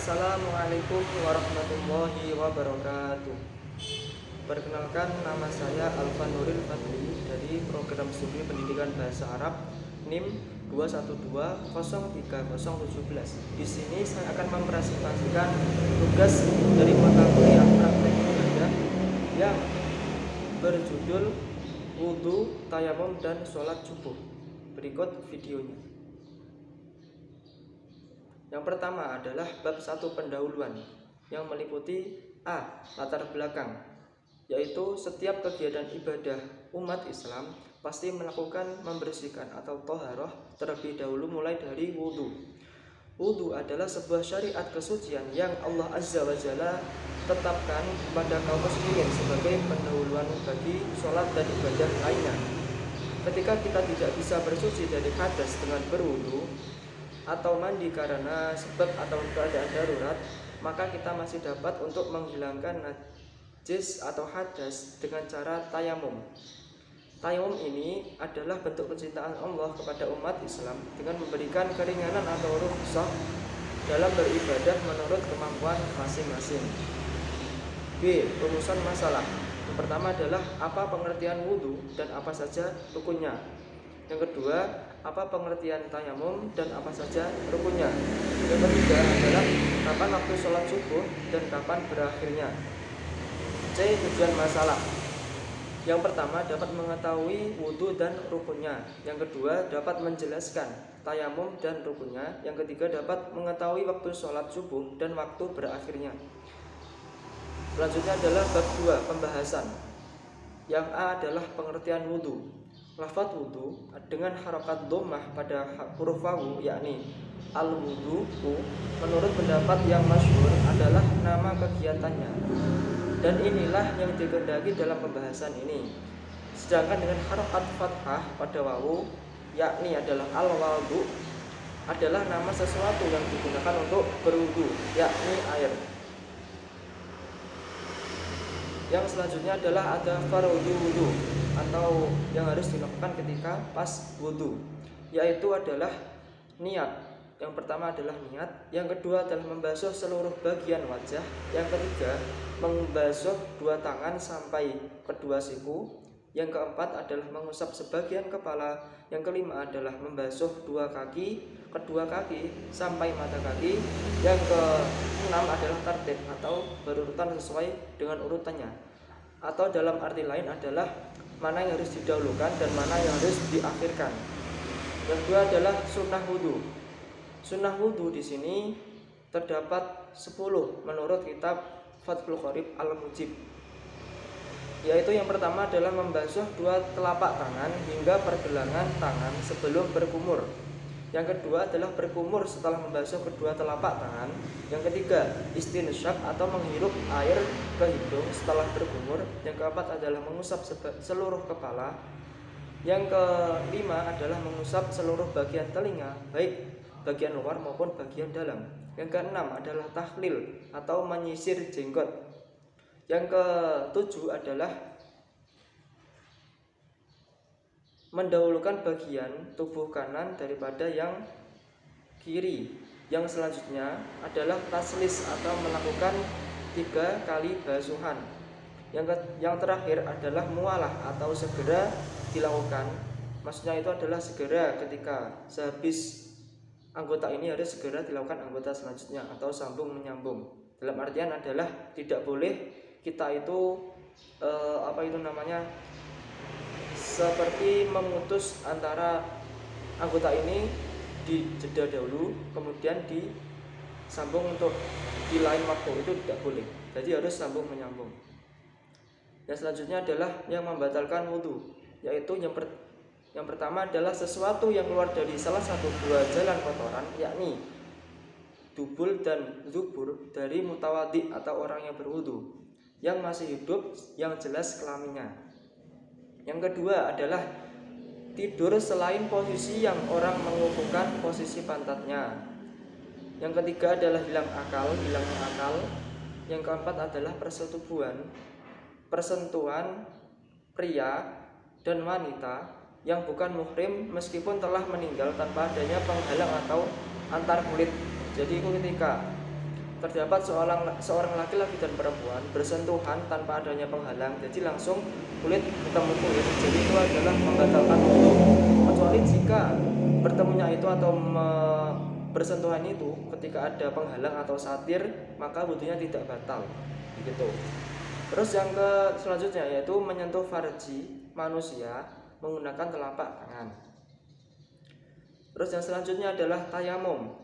Assalamualaikum warahmatullahi wabarakatuh. Perkenalkan, nama saya Alfa Nuril Fadli dari Program Studi Pendidikan Bahasa Arab NIM 212030017. Di sini saya akan mempresentasikan tugas dari mata kuliah praktek ibadah yang berjudul Wudhu, Tayamum, dan Sholat Subuh. Berikut videonya. Yang pertama adalah bab 1 pendahuluan yang meliputi A. Latar belakang, yaitu setiap kegiatan ibadah umat Islam pasti melakukan membersihkan atau toharoh terlebih dahulu mulai dari wudhu. Wudhu adalah sebuah syariat kesucian yang Allah Azza wa Jalla tetapkan pada kaum muslimin sebagai pendahuluan bagi sholat dan ibadah lainnya. Ketika kita tidak bisa bersuci dari hadas dengan berwudhu atau mandi karena sebab atau keadaan darurat, maka kita masih dapat untuk menghilangkan najis atau hadas dengan cara tayamum. Tayamum ini adalah bentuk kecintaan Allah kepada umat Islam dengan memberikan keringanan atau rukhsah dalam beribadah menurut kemampuan masing-masing. B. Rumusan masalah. Yang pertama adalah apa pengertian wudhu dan apa saja rukunnya. Yang kedua, apa pengertian tayamum dan apa saja rukunnya. Yang ketiga adalah kapan waktu sholat subuh dan kapan berakhirnya. C. Tujuan masalah. Yang pertama, dapat mengetahui wudhu dan rukunnya. Yang kedua, dapat menjelaskan tayamum dan rukunnya. Yang ketiga, dapat mengetahui waktu sholat subuh dan waktu berakhirnya. Selanjutnya adalah bab 2 pembahasan. Yang A adalah pengertian wudhu. Lafaz wudhu dengan harokat dhammah pada huruf wawu, yakni al-wudhu, menurut pendapat yang masyhur adalah nama kegiatannya, dan inilah yang dikehendaki dalam pembahasan ini. Sedangkan dengan harokat fathah pada wawu, yakni adalah al-wudhu, adalah nama sesuatu yang digunakan untuk berwudhu, yakni air. Yang selanjutnya adalah ada fardhu wudhu atau yang harus dilakukan ketika pas wudhu, yaitu adalah niat. Yang pertama adalah niat, yang kedua adalah membasuh seluruh bagian wajah, yang ketiga membasuh dua tangan sampai kedua siku, yang keempat adalah mengusap sebagian kepala, yang kelima adalah membasuh kedua kaki sampai mata kaki, yang keenam adalah tertib atau berurutan sesuai dengan urutannya, atau dalam arti lain adalah mana yang harus didahulukan dan mana yang harus diakhirkan. Yang kedua adalah sunnah wudhu. Sunnah wudhu di sini terdapat 10 menurut kitab Fathul Qorib Al-Mujib, yaitu yang pertama adalah membasuh dua telapak tangan hingga pergelangan tangan sebelum berkumur. Yang kedua adalah berkumur setelah membasuh kedua telapak tangan. Yang ketiga, istinsyaq atau menghirup air ke hidung setelah berkumur. Yang keempat adalah mengusap seluruh kepala. Yang kelima adalah mengusap seluruh bagian telinga, baik bagian luar maupun bagian dalam. Yang keenam adalah tahlil atau menyisir jenggot. Yang ketujuh adalah mendahulukan bagian tubuh kanan daripada yang kiri. Yang selanjutnya adalah taslis atau melakukan 3 kali basuhan. Yang terakhir adalah mualah atau segera dilakukan. Maksudnya itu adalah segera ketika sehabis anggota ini harus segera dilakukan anggota selanjutnya atau sambung menyambung. Dalam artian adalah tidak boleh kita itu seperti memutus antara anggota ini dijeda dahulu kemudian disambung untuk di lain waktu, itu tidak boleh. Jadi harus sambung menyambung. Yang selanjutnya adalah yang membatalkan wudhu, yaitu yang pertama adalah sesuatu yang keluar dari salah satu dua jalan kotoran, yakni dubul dan zubur dari mutawaddi atau orang yang berwudhu yang masih hidup yang jelas kelaminnya. Yang kedua adalah tidur selain posisi yang orang mengukuhkan posisi pantatnya. Yang ketiga adalah hilangnya akal. Yang keempat adalah persentuhan pria dan wanita yang bukan muhrim meskipun telah meninggal tanpa adanya penghalang atau antar kulit. Jadi ketika terdapat seorang laki-laki dan perempuan bersentuhan tanpa adanya penghalang, jadi langsung kulit bertemu kulit, jadi itu adalah membatalkan wudu. Kecuali jika bertemunya itu atau bersentuhan itu ketika ada penghalang atau satir, maka wudunya tidak batal. Begitu. Terus yang selanjutnya yaitu menyentuh farji manusia menggunakan telapak tangan. Terus yang selanjutnya adalah tayamum.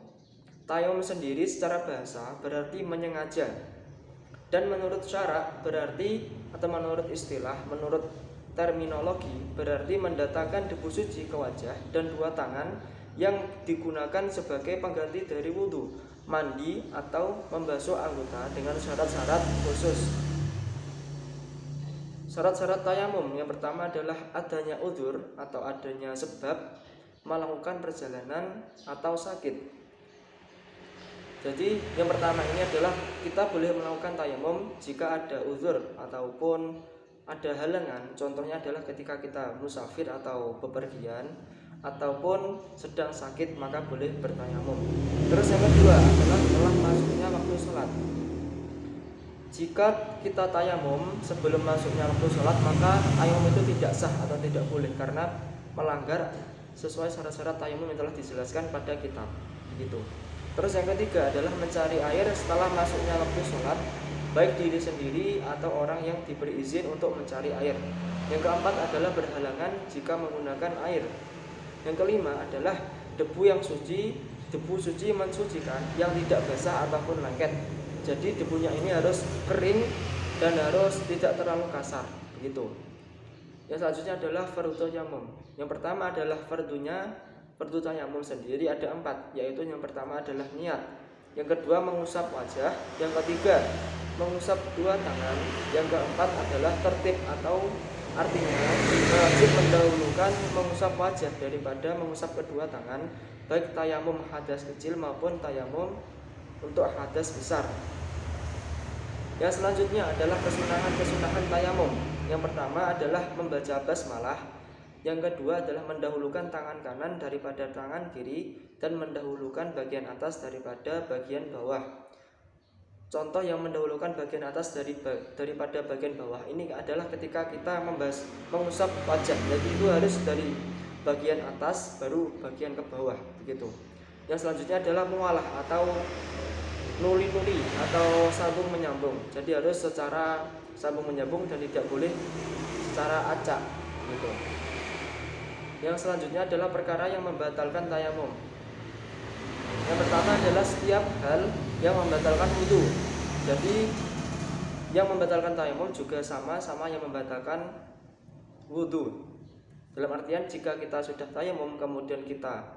Tayamum sendiri secara bahasa berarti menyengaja. Dan menurut syarak berarti atau menurut istilah, menurut terminologi berarti mendatangkan debu suci ke wajah dan dua tangan yang digunakan sebagai pengganti dari wudhu, mandi atau membasuh anggota dengan syarat-syarat khusus. Syarat-syarat tayamum yang pertama adalah adanya udzur atau adanya sebab melakukan perjalanan atau sakit. Jadi yang pertama ini adalah kita boleh melakukan tayamum jika ada udzur ataupun ada halangan. Contohnya adalah ketika kita musafir atau bepergian ataupun sedang sakit, maka boleh bertayamum. Terus yang kedua adalah setelah masuknya waktu sholat. Jika kita tayamum sebelum masuknya waktu sholat, maka tayamum itu tidak sah atau tidak boleh karena melanggar sesuai syarat-syarat tayamum yang telah dijelaskan pada kitab. Begitu. Terus yang ketiga adalah mencari air setelah masuknya waktu sholat, baik diri sendiri atau orang yang diberi izin untuk mencari air. Yang keempat adalah berhalangan jika menggunakan air. Yang kelima adalah debu suci mensucikan yang tidak basah ataupun lengket. Jadi debunya ini harus kering dan harus tidak terlalu kasar. Begitu. Yang selanjutnya adalah fardhu tayamum. Yang pertama adalah fardhu tayamum sendiri ada 4, yaitu yang pertama adalah niat, yang kedua mengusap wajah, yang ketiga mengusap dua tangan, yang keempat adalah tertib atau artinya wajib mendahulukan mengusap wajah daripada mengusap kedua tangan, baik tayamum hadas kecil maupun tayamum untuk hadas besar. Yang selanjutnya adalah kesunahan tayamum. Yang pertama adalah membaca basmalah, yang kedua adalah mendahulukan tangan kanan daripada tangan kiri dan mendahulukan bagian atas daripada bagian bawah. Contoh yang mendahulukan bagian atas daripada bagian bawah ini adalah ketika kita mengusap wajah, jadi itu harus dari bagian atas baru bagian ke bawah, begitu. Yang selanjutnya adalah mualah atau nuli-nuli atau sambung menyambung, jadi harus secara sambung menyambung dan tidak boleh secara acak, gitu. Yang selanjutnya adalah perkara yang membatalkan tayamum. Yang pertama adalah setiap hal yang membatalkan wudu. Jadi yang membatalkan tayamum juga sama yang membatalkan wudu. Dalam artian jika kita sudah tayamum kemudian kita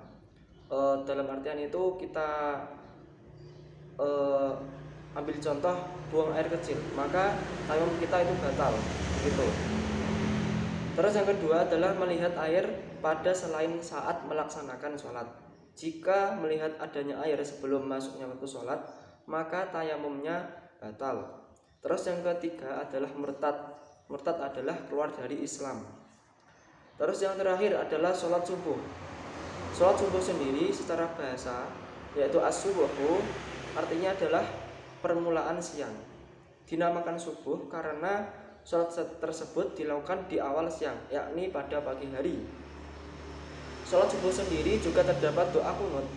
dalam artian itu kita ambil contoh buang air kecil, maka tayamum kita itu batal, gitu. Terus yang kedua adalah melihat air pada selain saat melaksanakan sholat. Jika melihat adanya air sebelum masuknya waktu sholat, maka tayamumnya batal. Terus yang ketiga adalah murtad. Murtad adalah keluar dari Islam. Terus yang terakhir adalah sholat subuh. Sholat subuh sendiri secara bahasa yaitu as-subuhu, artinya adalah permulaan siang. Dinamakan subuh karena sholat tersebut dilakukan di awal siang, yakni pada pagi hari. Sholat subuh sendiri juga terdapat doa kunut.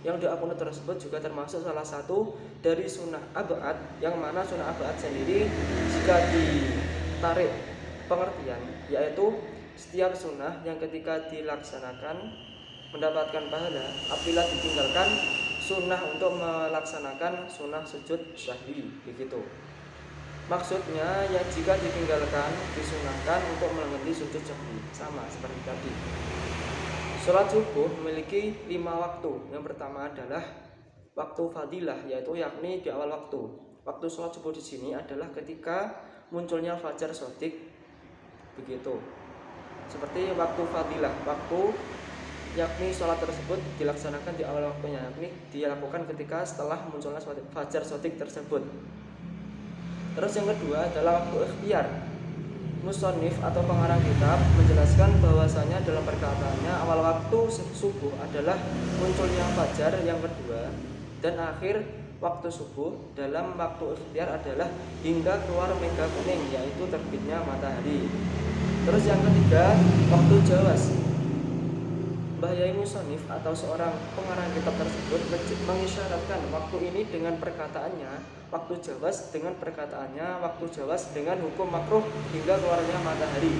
Yang doa kunut tersebut juga termasuk salah satu dari sunnah abad, yang mana sunnah abad sendiri jika ditarik pengertian yaitu setiap sunnah yang ketika dilaksanakan mendapatkan pahala apabila ditinggalkan sunnah untuk melaksanakan sunnah sujud syahwi, begitu. Maksudnya ya jika ditinggalkan disunahkan untuk menghenti sujud syahwi, sama seperti tadi. Sholat subuh memiliki 5 waktu. Yang pertama adalah waktu fadilah, yaitu yakni di awal waktu. Waktu sholat subuh di sini adalah ketika munculnya fajar shodiq, begitu. Seperti waktu fadilah, waktu yakni sholat tersebut dilaksanakan di awal waktunya, yakni dilakukan ketika setelah munculnya fajar shodiq tersebut. Terus yang kedua adalah waktu ikhtiar. Musonif atau pengarang kitab menjelaskan bahwasanya dalam perkataannya awal waktu subuh adalah munculnya fajar yang kedua dan akhir waktu subuh dalam waktu ikhtiar adalah hingga keluar mega kuning, yaitu terbitnya matahari. Terus yang ketiga, waktu jawaz. Mbah Yai Musonif atau seorang pengarang kitab tersebut mengisyaratkan waktu ini dengan perkataannya waktu jawaz, dengan perkataannya waktu jawaz dengan hukum makruh hingga keluarnya matahari.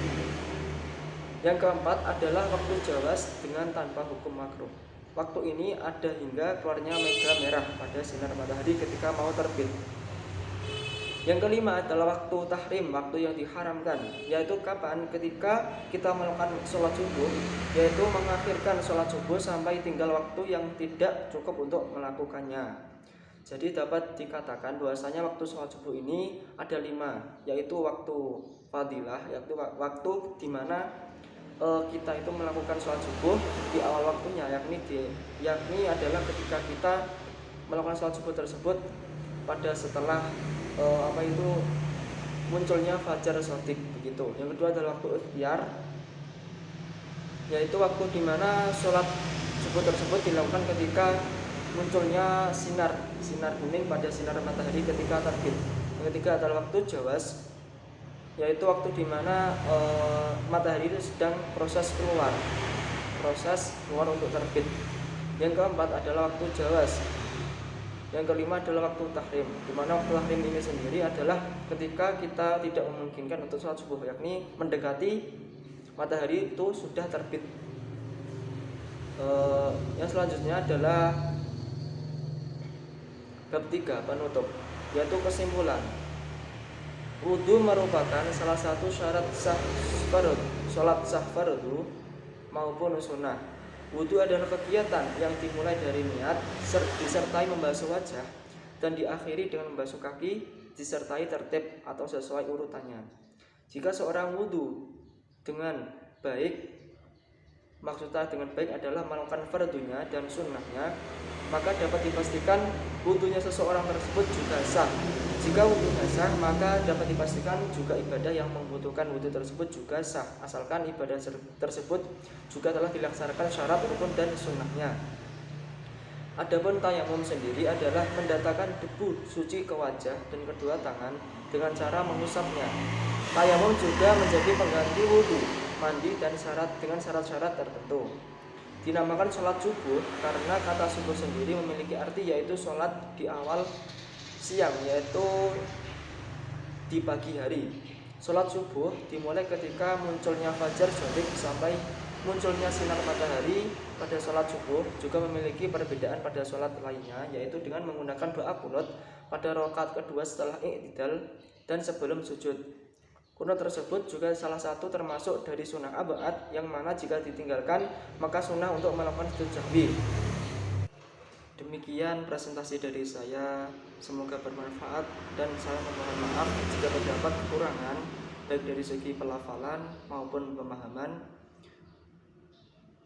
Yang keempat adalah waktu jawaz dengan tanpa hukum makruh. Waktu ini ada hingga keluarnya mega merah pada sinar matahari ketika mau terbit. Yang kelima adalah waktu tahrim, waktu yang diharamkan, yaitu kapan? Ketika kita melakukan sholat subuh, yaitu mengakhirkan sholat subuh sampai tinggal waktu yang tidak cukup untuk melakukannya. Jadi dapat dikatakan bahwasanya waktu sholat subuh ini ada 5, yaitu waktu fadilah, yaitu waktu dimana kita itu melakukan sholat subuh di awal waktunya, yakni adalah ketika kita melakukan sholat subuh tersebut pada setelah munculnya fajar shadiq begitu. Yang kedua adalah waktu ikhtiar, yaitu waktu dimana sholat subuh tersebut dilakukan ketika munculnya sinar kuning pada sinar matahari ketika terbit. Yang ketiga adalah waktu jawaz, yaitu waktu dimana matahari itu sedang proses keluar untuk terbit. Yang keempat adalah waktu jawaz. Yang kelima adalah waktu tahrim, dimana waktu tahrim ini sendiri adalah ketika kita tidak memungkinkan untuk sholat subuh, yakni mendekati matahari itu sudah terbit. Yang selanjutnya adalah bab 3 penutup, yaitu kesimpulan. Wudu merupakan salah satu syarat sah sholat sah fardu maupun sunnah. Wudu adalah kegiatan yang dimulai dari niat, disertai membasuh wajah, dan diakhiri dengan membasuh kaki, disertai tertib atau sesuai urutannya. Jika seorang wudu dengan baik, maksudnya dengan baik adalah melakukan fardunya dan sunnahnya, maka dapat dipastikan wudunya seseorang tersebut juga sah. Jika wudunya sah, maka dapat dipastikan juga ibadah yang membutuhkan wudu tersebut juga sah, asalkan ibadah tersebut juga telah dilaksanakan syarat rukun dan sunnahnya. Adapun tayamum sendiri adalah mendatangkan debu suci ke wajah dan kedua tangan dengan cara mengusapnya. Tayamum juga menjadi pengganti wudu, mandi dan dengan syarat-syarat tertentu. Dinamakan sholat subuh karena kata subuh sendiri memiliki arti yaitu sholat di awal siang, yaitu di pagi hari. Sholat subuh dimulai ketika munculnya fajar shadiq sampai munculnya sinar matahari. Pada sholat subuh juga memiliki perbedaan pada sholat lainnya, yaitu dengan menggunakan doa qunut pada rakaat kedua setelah i'tidal dan sebelum sujud. Qunut tersebut juga salah satu termasuk dari sunnah abad, yang mana jika ditinggalkan maka sunnah untuk melakukan sujud sahwi. Demikian presentasi dari saya, semoga bermanfaat dan saya memohon maaf jika terdapat kekurangan baik dari segi pelafalan maupun pemahaman.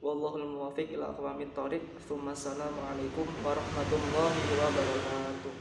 Wallahul muwaffiq ila aqwamit thoriq. Assalamualaikum warahmatullahi wabarakatuh.